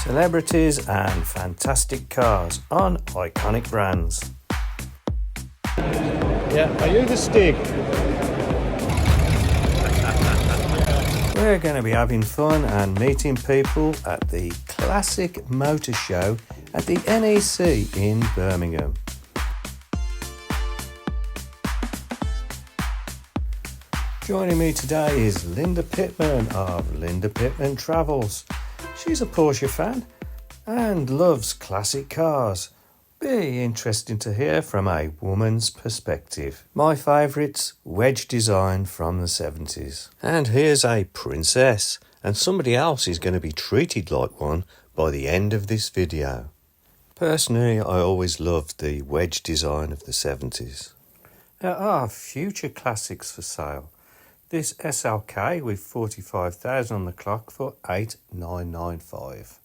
Celebrities and fantastic cars on iconic brands. Yeah, are you the Stig? We're going to be having fun and meeting people at the Classic Motor Show at the NEC in Birmingham. Joining me today is Linda Pittman of Linda Pittman Travels. She's a Porsche fan and loves classic cars. Be interesting to hear from a woman's perspective. My favourites, wedge design from the 70s. And here's a princess, and somebody else is going to be treated like one by the end of this video. Personally, I always loved the wedge design of the 70s. There are future classics for sale. This SLK with 45,000 on the clock for $8,995.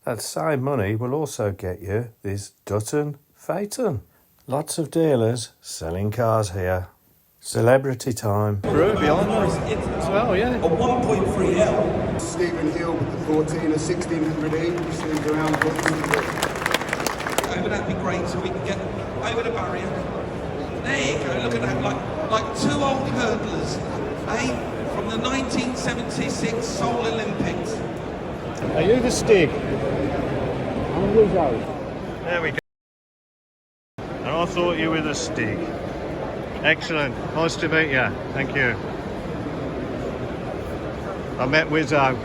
That same money will also get you this Dutton Phaeton. Lots of dealers selling cars here. Celebrity time. Brewer behind us as well, yeah. A 1.3L. Stephen Hill with the 14 or 1600E, received around Over that'd be great, so we can get over the barrier. There you go, look at that, like two old hurdlers, from the 1976 Seoul Olympics. Are you the Stig? There we go. And I thought you were the Stig. Excellent. Nice to meet you. Thank you. I met Wizzo.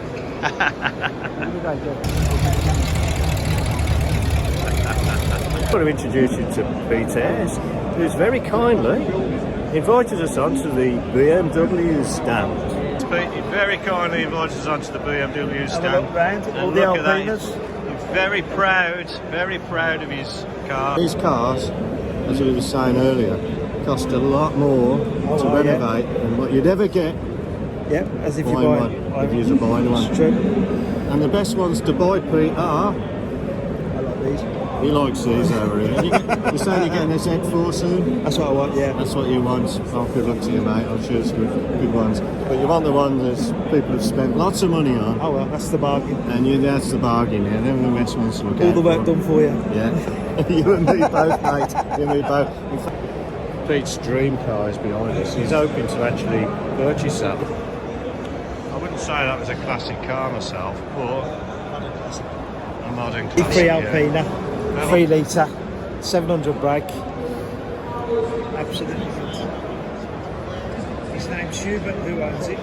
I want to introduce you to Peter, who's very kindly invited us onto the BMW stand. Pete very kindly invited us onto the BMW stand. Have a look round, And all the look at that. Alpinas. He's very proud of his car. These cars, as we were saying earlier, cost a lot more to renovate than what you'd ever get Yep, as if buying one, if you was a buying one. It's true. And the best ones to buy, Pete, are... I like these. He likes these over here. You're saying you're getting a Z4 soon? That's what I want, yeah. That's what you want. Oh, good luck to you, mate. I'm sure it's good ones. But you want the ones that people have spent lots of money on. Oh well, that's the bargain. And that's the bargain, yeah. They're the best ones to look at. All the work done for you. Yeah. You and me both, mate. You and me both. In fact, Pete's dream car is behind us. He's hoping to actually purchase that. I wouldn't say that was a classic car myself, but a modern classic. 3 yeah. Alpina, 3 litre, 700 brake. Absolutely. His name's Hubert, who owns it.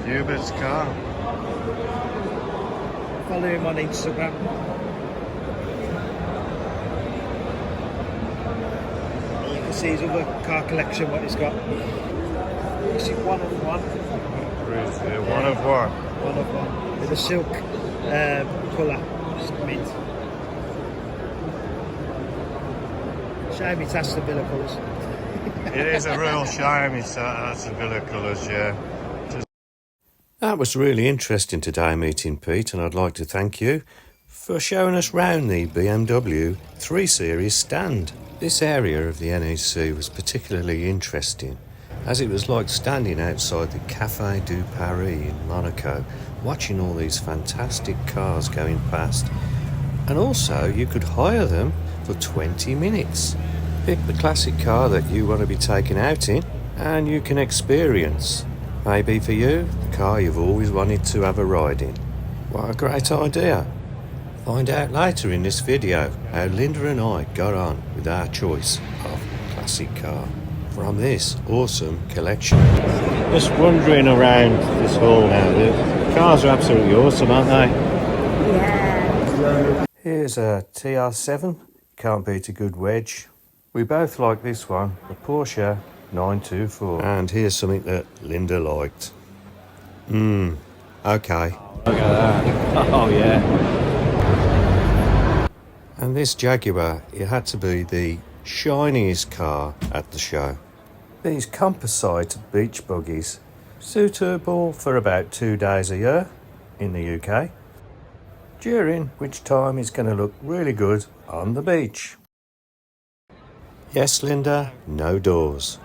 Hubert's car. Follow him on Instagram. You can see his other car collection, what he's got. Is it one of one? One of one. One of one. With a silk colour. Just mint. Shame it has the Villa colours. It is a real shame it's that's the Villa colours, yeah. That was really interesting today meeting Pete, and I'd like to thank you for showing us round the BMW 3 Series stand. This area of the NEC was particularly interesting, as it was like standing outside the Café du Paris in Monaco, watching all these fantastic cars going past. And also you could hire them for 20 minutes. Pick the classic car that you want to be taken out in, and you can experience, maybe for you, the car you've always wanted to have a ride in. What a great idea. Find out later in this video how Linda and I got on with our choice of classic car from this awesome collection. Just wandering around this hall now. The cars are absolutely awesome, aren't they? Yeah. Here's a TR7, can't beat a good wedge. We both like this one, the Porsche 924. And here's something that Linda liked. Okay. Look at that. Oh, yeah. And this Jaguar, it had to be the shiniest car at the show. These composite beach buggies, suitable for about 2 days a year in the UK, during which time it's going to look really good on the beach. Yes, Linda, no doors.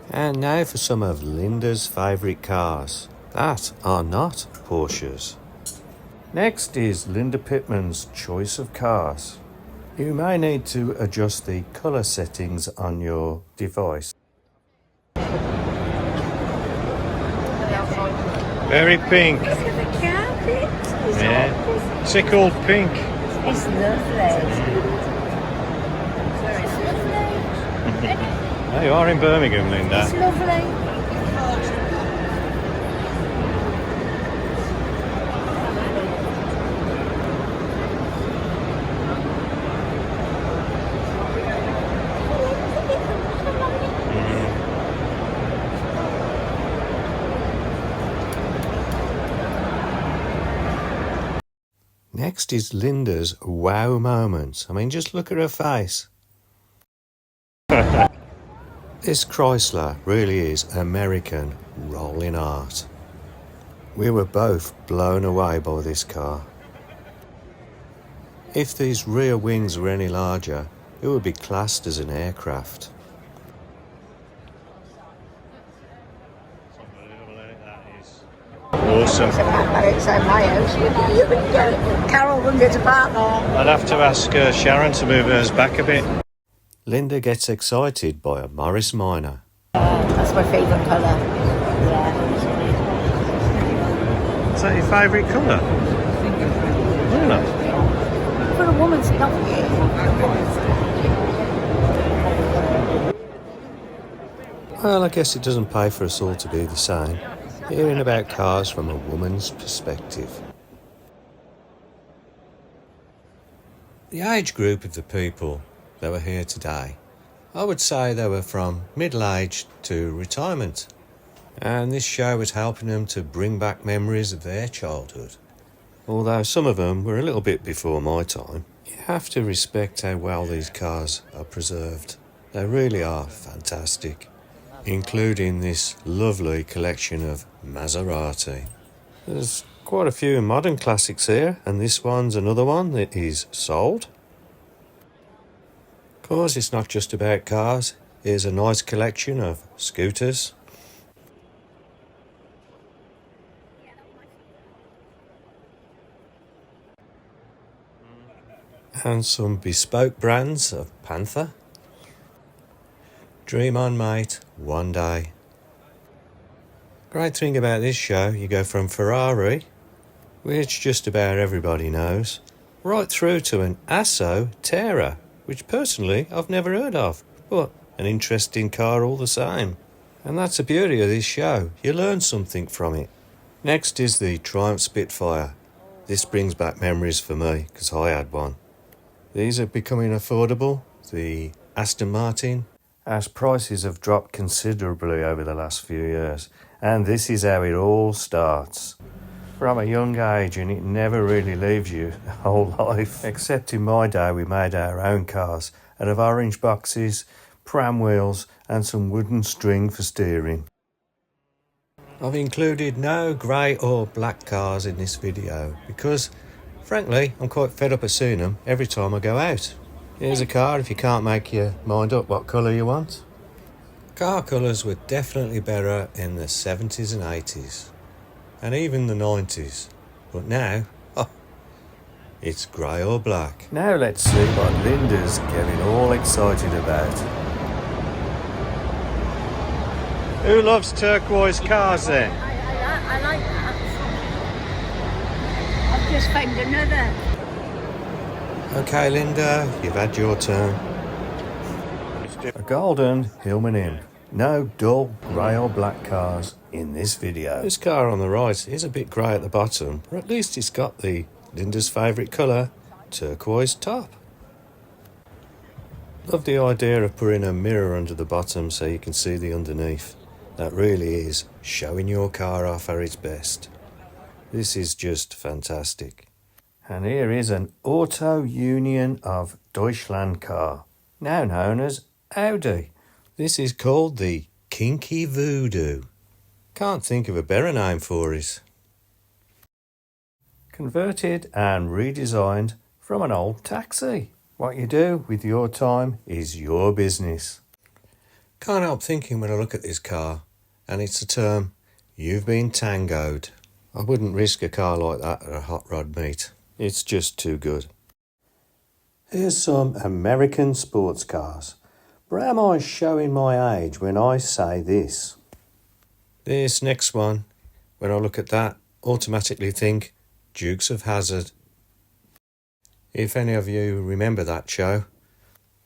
And now for some of Linda's favourite cars that are not Porsches. Next is Linda Pittman's choice of cars. You may need to adjust the colour settings on your device. Very pink. Look at the carpet. It's Yeah. awful. Tickled pink. It's lovely. It's lovely. Oh, you are in Birmingham, Linda. It's lovely. Next is Linda's wow moment. I mean, just look at her face. This Chrysler really is American rolling art. We were both blown away by this car. If these rear wings were any larger, it would be classed as an aircraft. Awesome. It's at my house. You can go. Carol wouldn't get a park there. I'd have to ask Sharon to move hers back a bit. Linda gets excited by a Morris Minor. That's my favourite colour. Yeah. Is that your favourite colour? Really? For a woman's not Well, I guess it doesn't pay for us all to be the same. Hearing about cars from a woman's perspective. The age group of the people that were here today, I would say they were from middle-aged to retirement. And this show was helping them to bring back memories of their childhood. Although some of them were a little bit before my time, you have to respect how well these cars are preserved. They really are fantastic, including this lovely collection of Maserati. There's quite a few modern classics here, and this one's another one that is sold. Of course, it's not just about cars. Here's a nice collection of scooters. And some bespoke brands of Panther. Dream on, mate, one day. Great thing about this show, you go from Ferrari, which just about everybody knows, right through to an Asso Terra, which personally I've never heard of, but an interesting car all the same. And that's the beauty of this show, you learn something from it. Next is the Triumph Spitfire. This brings back memories for me, because I had one. These are becoming affordable, the Aston Martin, as prices have dropped considerably over the last few years. And this is how it all starts. From a young age, and it never really leaves you the whole life. Except in my day, we made our own cars out of orange boxes, pram wheels, and some wooden string for steering. I've included no grey or black cars in this video because, frankly, I'm quite fed up of seeing them every time I go out. Here's a car if you can't make your mind up what colour you want. Car colours were definitely better in the 70s and 80s, and even the 90s. But now, it's grey or black. Now let's see what Linda's getting all excited about. Who loves turquoise cars then? I like that. I've just found another. Okay, Linda, you've had your turn. A golden Hillman Imp. No dull grey or black cars in this video. This car on the right is a bit grey at the bottom, but at least it's got the Linda's favourite colour, turquoise top. Love the idea of putting a mirror under the bottom so you can see the underneath. That really is showing your car off at its best. This is just fantastic. And here is an Auto Union of Deutschland car, now known as Audi. This is called the Kinky Voodoo. Can't think of a better name for it. Converted and redesigned from an old taxi. What you do with your time is your business. Can't help thinking when I look at this car, and it's a term, you've been tangoed. I wouldn't risk a car like that at a hot rod meet. It's just too good. Here's some American sports cars. But am I showing my age when I say this? This next one, when I look at that, automatically think Dukes of Hazzard. If any of you remember that show,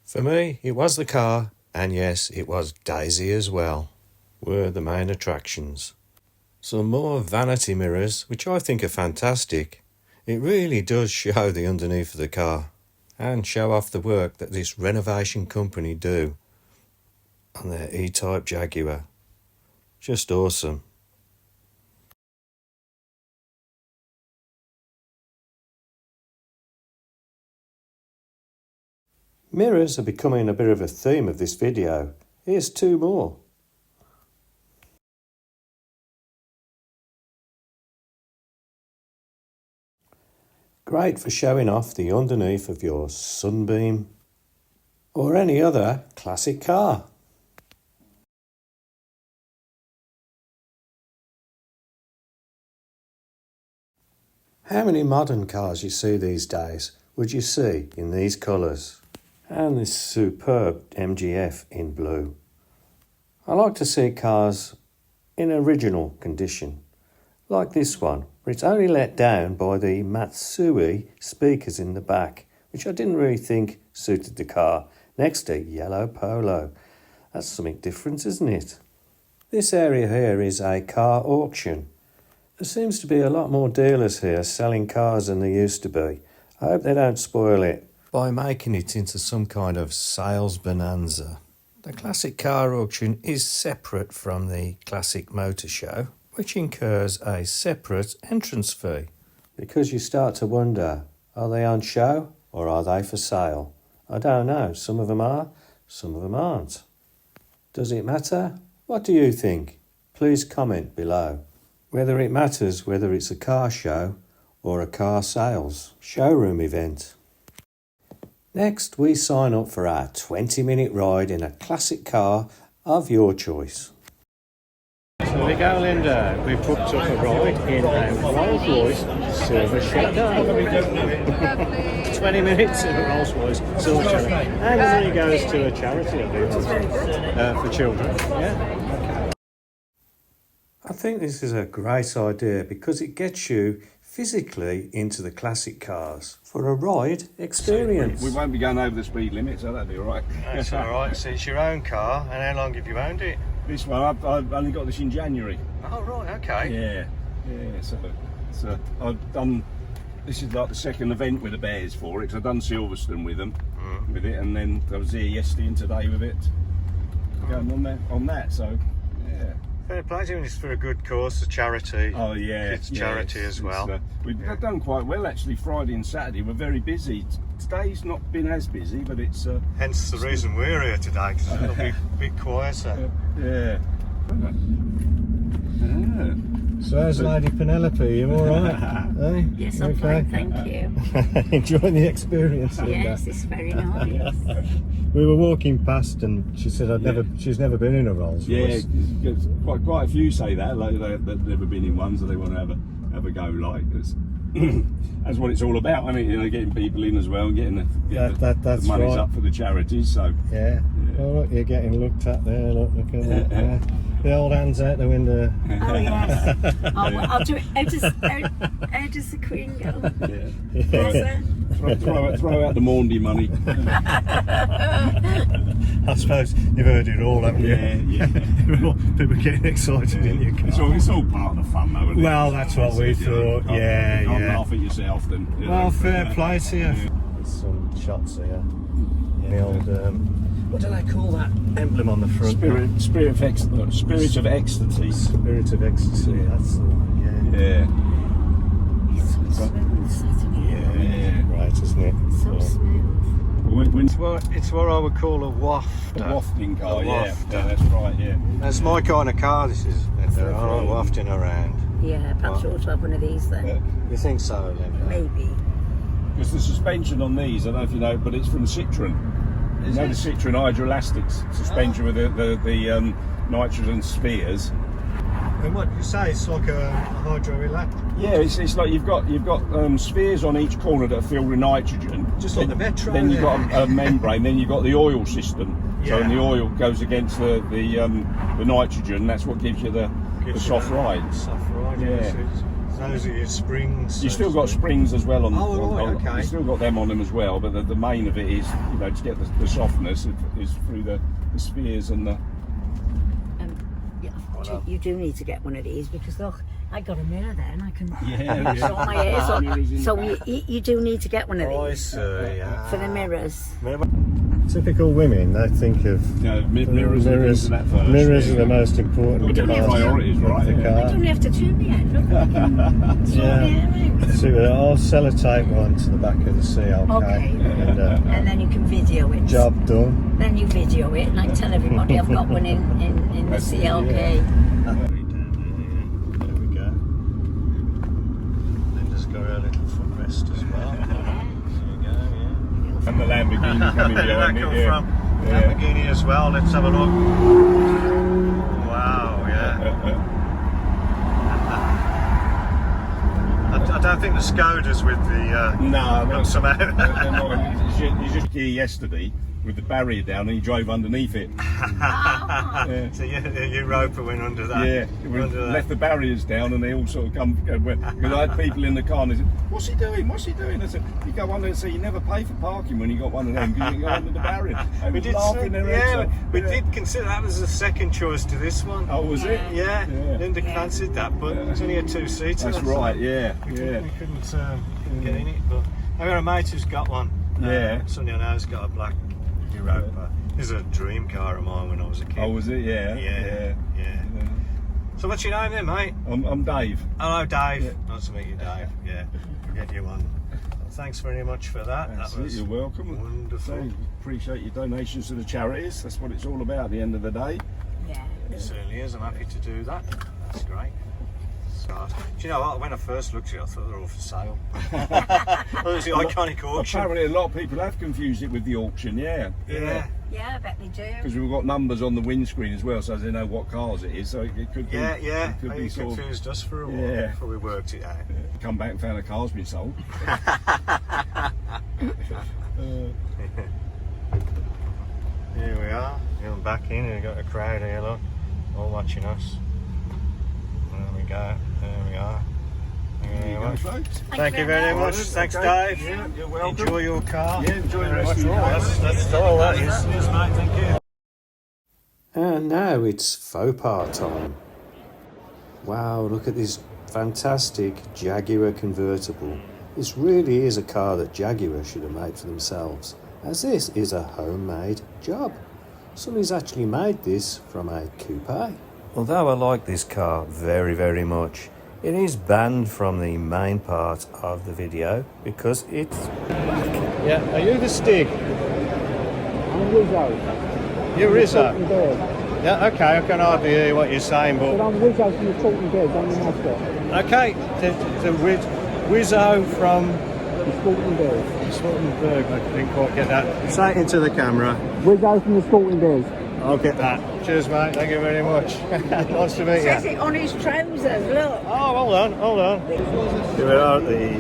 for me it was the car, and yes, it was Daisy as well, were the main attractions. Some more vanity mirrors, which I think are fantastic. It really does show the underneath of the car and show off the work that this renovation company do on their E-Type Jaguar. Just awesome. Mirrors are becoming a bit of a theme of this video. Here's two more. Great for showing off the underneath of your Sunbeam or any other classic car. How many modern cars you see these days would you see in these colours? And this superb MGF in blue. I like to see cars in original condition, like this one, where it's only let down by the Matsui speakers in the back, which I didn't really think suited the car, next to yellow polo. That's something different, isn't it? This area here is a car auction. There seems to be a lot more dealers here selling cars than there used to be. I hope they don't spoil it by making it into some kind of sales bonanza. The classic car auction is separate from the classic motor show, which incurs a separate entrance fee. Because you start to wonder, are they on show or are they for sale? I don't know. Some of them are, some of them aren't. Does it matter? What do you think? Please comment below. Whether it matters whether it's a car show or a car sales showroom event. Next, we sign up for our 20-minute ride in a classic car of your choice. There we go, Linda. We've booked up a ride in a Rolls-Royce Silver Shadow. 20 minutes in a Rolls-Royce Silver Shadow. And then he goes to a charity event for children. Yeah. I think this is a great idea because it gets you physically into the classic cars for a ride experience. We won't be going over the speed limit, so that'll be all right. That's all right. So it's your own car, and how long have you owned it? This one, I've only got this in January. Oh, right, okay. Yeah. So I've done. This is like the second event with the Bears for it. Cause I've done Silverstone with them, with it, and then I was here yesterday and today with it. Going on that. So yeah. Fair play to you, and it's for a good cause, a charity. Oh yeah, it's charity as well. We've done quite well actually. Friday and Saturday we're very busy. Today's not been as busy, but it's. Hence the reason we're here today, because it'll be a bit quieter. Yeah. So how's Lady Penelope? You all right? Hey? Yes, I'm fine, thank you. Enjoying the experience. Yes, it's very nice. We were walking past, and she said, she's never been in a Rolls Royce. Yeah, quite a few say that. Like they've never been in one, so they want to have a go. Like that's what it's all about. I mean, you know, getting people in as well, and getting the money's up for the charities. So yeah. Oh, look, you're getting looked at there. Look at that. The old hands out the window. Oh yes. I'll do it. How does the Queen go? Yeah. Throw out the Maundy money. I suppose you've heard it all, haven't you? Yeah. People getting excited in your car. It's all part of the fun, though, isn't it? Well, that's what we thought. You can't laugh at yourself then. Well, fair play to you. There's some shots here. The old. What do they call that emblem on the front? Spirit of ecstasy. Spirit of ecstasy. Spirit of ecstasy. That's the one. Yeah. It's so smooth. Yeah. Right, isn't it? So smooth. It's what I would call a wafter. A wafting car. Yeah, that's right. Yeah. That's my kind of car. This is. I like wafting around. Yeah, perhaps you ought to have one of these then. You think so, Linda? Maybe. Because the suspension on these, I don't know if you know, but it's from Citroen. You know the Citroen hydroelastic suspension with the nitrogen spheres. And what you say, it's like a hydro electric. Yeah, it's like you've got spheres on each corner that are filled with nitrogen. Just like the metro. Then you've got a membrane. Then you've got the oil system. So Yeah. when the oil goes against the nitrogen, that's what gives you the soft ride. Soft ride. Yeah. Those are your springs. You still got springs as well on. Oh, right, okay. You still got them on them as well, but the main of it is, to get the softness is through the spheres and the. Yeah, you do need to get one of these because look, I got a mirror there and I can Yeah. sort my ears on. So you do need to get one of these yeah. for the mirrors. Typical women, they think of Mirrors mirrors. and that first. Mirrors are the most important Well, different part priorities, of right, the yeah. I car. don't have to tune me out. Look, Yeah. So I'll sellotape one to the back of the CLK. Okay. And, and then you can video it. job done. Then you video it, and I tell everybody I've got one in the That's it, CLK. There we go. Linda's got her little footrest as well. There we go, yeah. And the Lamborghini coming Where did that behind come it. from? Yeah. Lamborghini as well, let's have a look. Wow, yeah. I don't think the Skoda's with the No, got some out. they're not. You just here yesterday with the barrier down and he drove underneath it. Yeah. So your roper went under that. Yeah, we Under that. left the barriers down and they all sort of come. Because I had people in the car and they said, "What's he doing? What's he doing?" I said, "You go under and say you never pay for parking when you got one of them because you can go under the barrier." They was laughing their heads off. we did consider that was a second choice to this one. Oh, was it? Yeah, Yeah. Linda fancied that, but it's only a two-seater. That's right. Yeah, We yeah. couldn't get in it, but I've got a mate who's got one. Yeah. Sonny and I's got a black Europa. This is a dream car of mine when I was a kid. Oh, was it? Yeah. Yeah. So what's your name then, mate? I'm Dave. Hello, Dave. Yeah. Nice to meet you, Dave. Yeah, get you one. Well, thanks very much for that. That's That it, was you're welcome. wonderful. So, appreciate your donations to the charities. That's what it's all about at the end of the day. Yeah. It certainly is. I'm happy to do that. That's great. Do you know what? When I first looked at it, I thought they were all for sale. It was the iconic auction. Apparently, a lot of people have confused it with the auction. Yeah. Yeah. Yeah, I bet they do. Because we've got numbers on the windscreen as well, so they know what cars it is. So it could be. Yeah. It could You be sort of. confused us for a while Yeah. before we worked it out. Come back and found a car's been sold. Here we are. Going back in, and we've got a crowd here. Look, all watching us. There we go. There we are. Thank you very much. Thank you very much. Thanks, Okay. Dave. Yeah, you're welcome. Enjoy your car. Yeah, enjoy the rest of your day. That's all that is. Cheers, mate. Thank you. And now it's faux pas time. Wow, look at this fantastic Jaguar convertible. This really is a car that Jaguar should have made for themselves, as this is a homemade job. Somebody's actually made this from a coupe. Although I like this car very, very much, it is banned from the main part of the video because it's black. Yeah, are you the Stig? I'm Rizzo. You're Rizzo? Talking Bird. Yeah, okay, I can hardly hear what you're saying, But but... I'm Rizzo from the Talking Birds, I'm the mascot. Okay, the Wizzo from The Sporting Birds. Swartenberg, I didn't quite get that. Say it into the camera. Rizzo from the Sporting Birds. I'll get that. Cheers, mate. Thank you very much. Nice to meet Says you. it on his trousers, look. Oh, hold on. Here we are at the,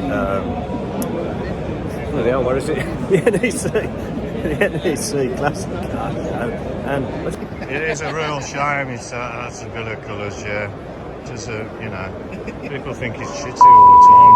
bloody hell, where is it? The NEC Classic Car Show. And it is a real shame. That's a bill of colours, yeah. Just, people think it's shitty all the time.